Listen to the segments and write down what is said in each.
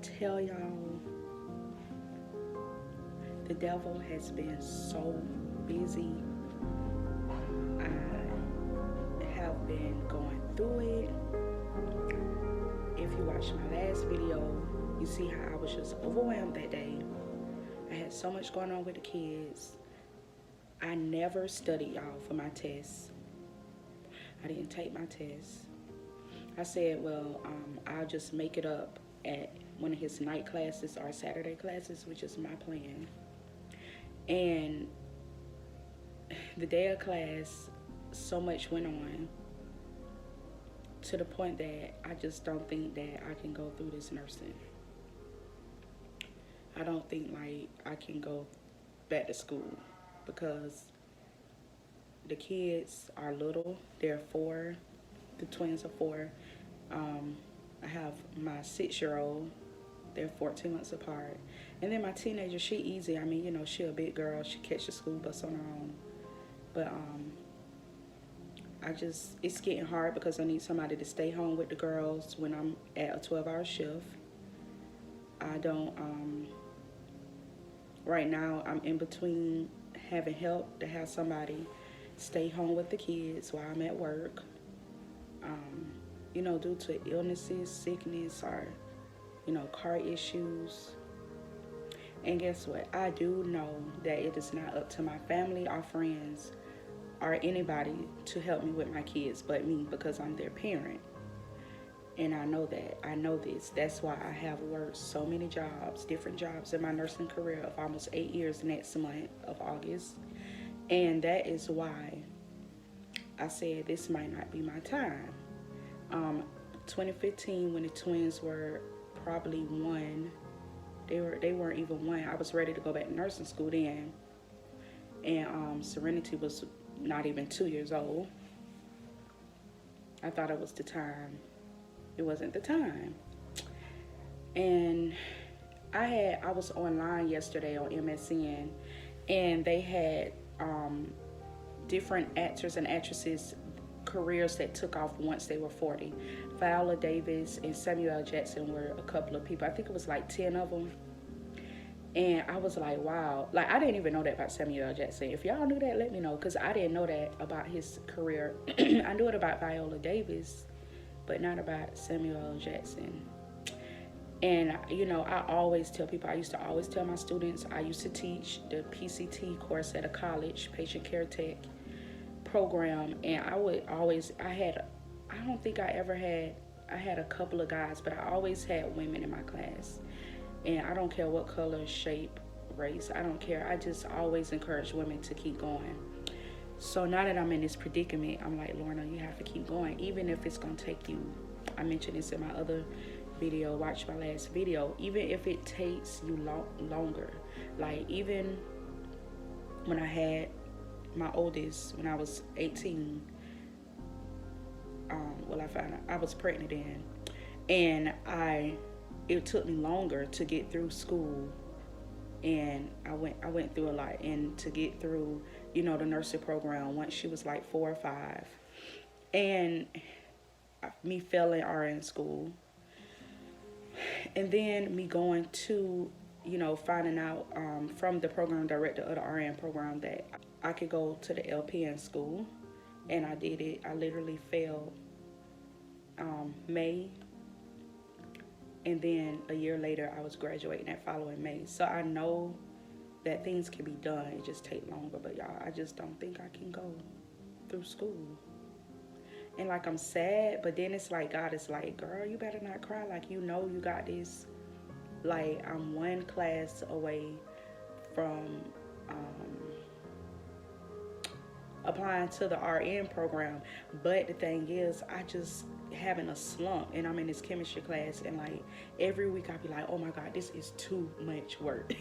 tell y'all, the devil has been so busy. I have been going through it. If you watched my last video, you see how I was just overwhelmed that day. I had so much going on with the kids. I never studied, y'all, for my tests. I didn't take my tests. I said, well, I'll just make it up at one of his night classes or Saturday classes, which is my plan. And the day of class, so much went on to the point that I just don't think that I can go through this nursing. I don't think like I can go back to school because the kids are little. They're 4. The twins are 4. I have my 6-year-old. They're 14 months apart. And then my teenager, she easy. I mean, you know, she a big girl. She catch the school bus on her own. But it's getting hard because I need somebody to stay home with the girls when I'm at a 12-hour shift. I don't, right now I'm in between having help to have somebody stay home with the kids while I'm at work. You know, due to illnesses, sickness, or, you know, car issues. And guess what? I do know that it is not up to my family or friends or anybody to help me with my kids but me, because I'm their parent. And I know that. I know this. That's why I have worked so many jobs, different jobs in my nursing career of almost 8 years next month of August. And that is why I said this might not be my time. 2015, when the twins were probably 1, they weren't even 1. I was ready to go back to nursing school then. And Serenity was not even 2 years old. I thought it was the time. It wasn't the time. And I was online yesterday on MSN, and they had different actors and actresses careers that took off once they were 40. Viola Davis and Samuel L. Jackson were a couple of people. I think it was like 10 of them. And I was like, wow. Like, I didn't even know that about Samuel L. Jackson. If y'all knew that, let me know, because I didn't know that about his career. I knew it about Viola Davis, but not about Samuel L. Jackson. And, you know, I always tell people, I used to always tell my students, I used to teach the PCT course at a college, Patient Care Tech program, and I had a couple of guys, but I always had women in my class. And I don't care what color, shape, race, I don't care. I just always encourage women to keep going. So now that I'm in this predicament, I'm like, Lorna, you have to keep going, even if it's gonna take you, I mentioned this in my other video, watch my last video, even if it takes you longer. Like, even when I had my oldest, when I was 18, I found out I was pregnant then, and it took me longer to get through school, and I went through a lot, and to get through, you know, the nursing program once she was like 4 or 5, and me failing RN school, and then me going to, you know, finding out from the program director of the RN program that I could go to the LPN school, and I did it. I literally failed May, and then a year later I was graduating that following May. So I know that things can be done, it just take longer. But y'all, I just don't think I can go through school. And like, I'm sad, but then it's like, God is like, girl, you better not cry. Like, you know you got this. Like, I'm one class away from applying to the RN program. But the thing is, I just having a slump, and I'm in this chemistry class, and like every week I be like, oh my God, this is too much work.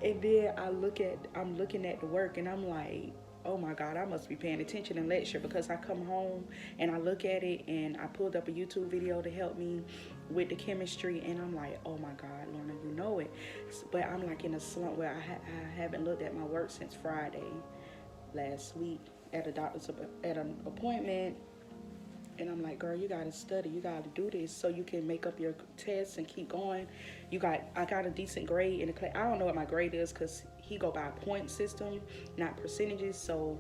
And then I'm looking at the work, and I'm like, oh my God, I must be paying attention in lecture, because I come home and I look at it, and I pulled up a YouTube video to help me with the chemistry, and I'm like, oh my God, Lorna, you know it. But I'm like in a slump where I haven't looked at my work since Friday last week at an appointment. And I'm like, girl, you gotta study. You gotta do this so you can make up your tests and keep going. I got a decent grade in the class. I don't know what my grade is because he go by a point system, not percentages. So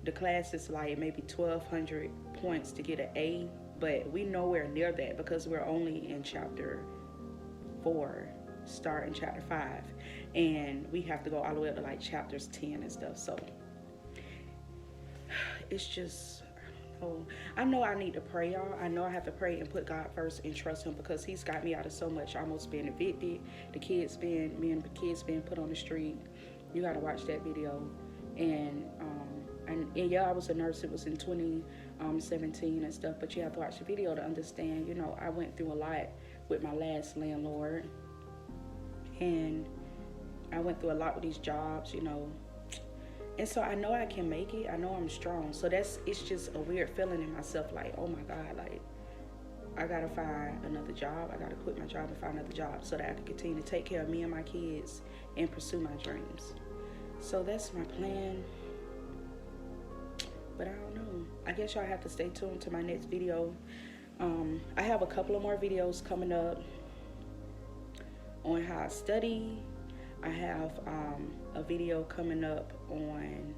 the class is like maybe 1,200 points to get an A, but we nowhere near that because we're only in chapter 4, starting chapter 5, and we have to go all the way up to like chapters 10 and stuff. So it's just, I know I need to pray, y'all. I know I have to pray and put God first and trust Him because He's got me out of so much, almost being evicted. Me and the kids being put on the street. You gotta watch that video. And yeah, I was a nurse. It was in 2017 and stuff. But you have to watch the video to understand. You know, I went through a lot with my last landlord, and I went through a lot with these jobs. You know, and so I know I can make it. I know I'm strong. So it's just a weird feeling in myself, like, oh my God, like I gotta find another job. I gotta quit my job and find another job so that I can continue to take care of me and my kids and pursue my dreams. So that's my plan. But I don't know. I guess y'all have to stay tuned to my next video. I have a couple of more videos coming up on how I study. I have a video coming up on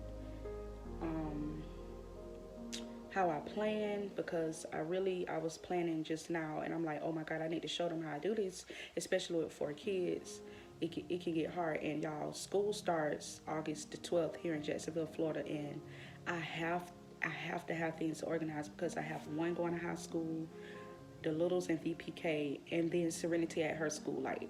how I plan, because I was planning just now, and I'm like, oh my God, I need to show them how I do this, especially with 4 kids. It can get hard. And y'all, school starts August the 12th here in Jacksonville, Florida, and I have to have things organized because I have one going to high school, the littles in VPK, and then Serenity at her school. Like,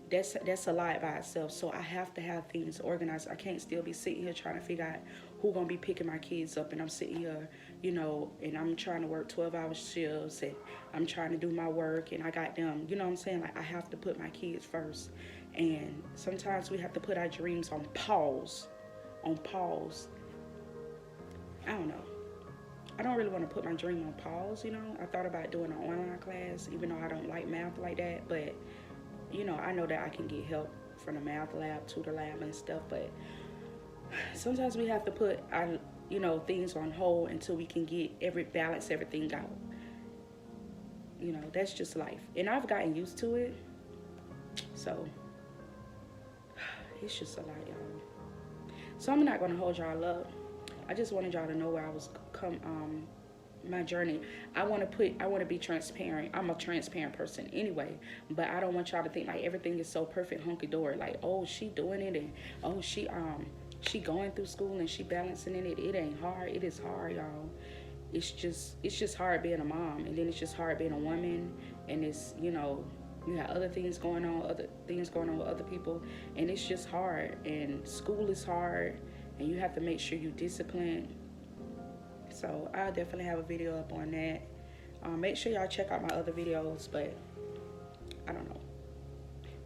that's a lot by itself. So I have to have things organized. I can't still be sitting here trying to figure out who gonna be picking my kids up, and I'm sitting here, you know, and I'm trying to work 12-hour shifts, and I'm trying to do my work, and I got them, you know what I'm saying? Like, I have to put my kids first. And sometimes we have to put our dreams on pause. I don't know. I don't really want to put my dream on pause, you know. I thought about doing an online class, even though I don't like math like that, but you know, I know that I can get help from the math lab, tutor lab and stuff, but sometimes we have to put our, you know, things on hold until we can balance everything out. You know, that's just life. And I've gotten used to it. So it's just a lot, y'all. So I'm not gonna hold y'all up. I just wanted y'all to know where I was my journey. I want to be transparent. I'm a transparent person anyway, but I don't want y'all to think like everything is so perfect, hunky-dory, like, oh, she doing it, and oh, she going through school and she balancing in it. It ain't hard. It is hard, y'all. It's just hard being a mom, and then it's just hard being a woman, and it's, you know, you have other things going on with other people, and it's just hard, and school is hard, and you have to make sure you discipline. So I'll definitely have a video up on that. Make sure y'all check out my other videos, but I don't know.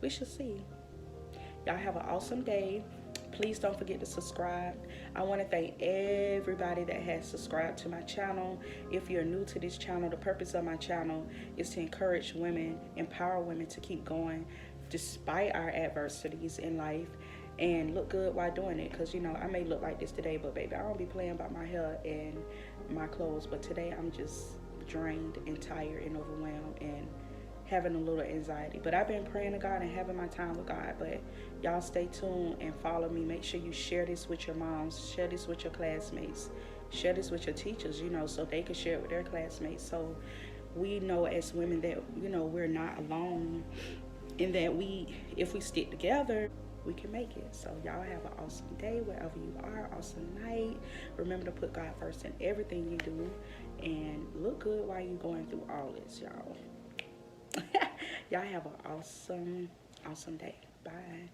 We shall see. Y'all have an awesome day. Please don't forget to subscribe. I want to thank everybody that has subscribed to my channel. If you're new to this channel, the purpose of my channel is to encourage women, empower women to keep going despite our adversities in life, and look good while doing it. Because, you know, I may look like this today, but baby, I don't be playing about my hair and my clothes. But today I'm just drained and tired and overwhelmed and having a little anxiety. But I've been praying to God and having my time with God. But y'all stay tuned and follow me. Make sure you share this with your moms, share this with your classmates, share this with your teachers, you know, so they can share it with their classmates. So we know as women that, you know, we're not alone, and that if we stick together, we can make it. So y'all have an awesome day wherever you are, awesome night. Remember to put God first in everything you do, and look good while you're going through all this, y'all. Y'all have an awesome day. Bye.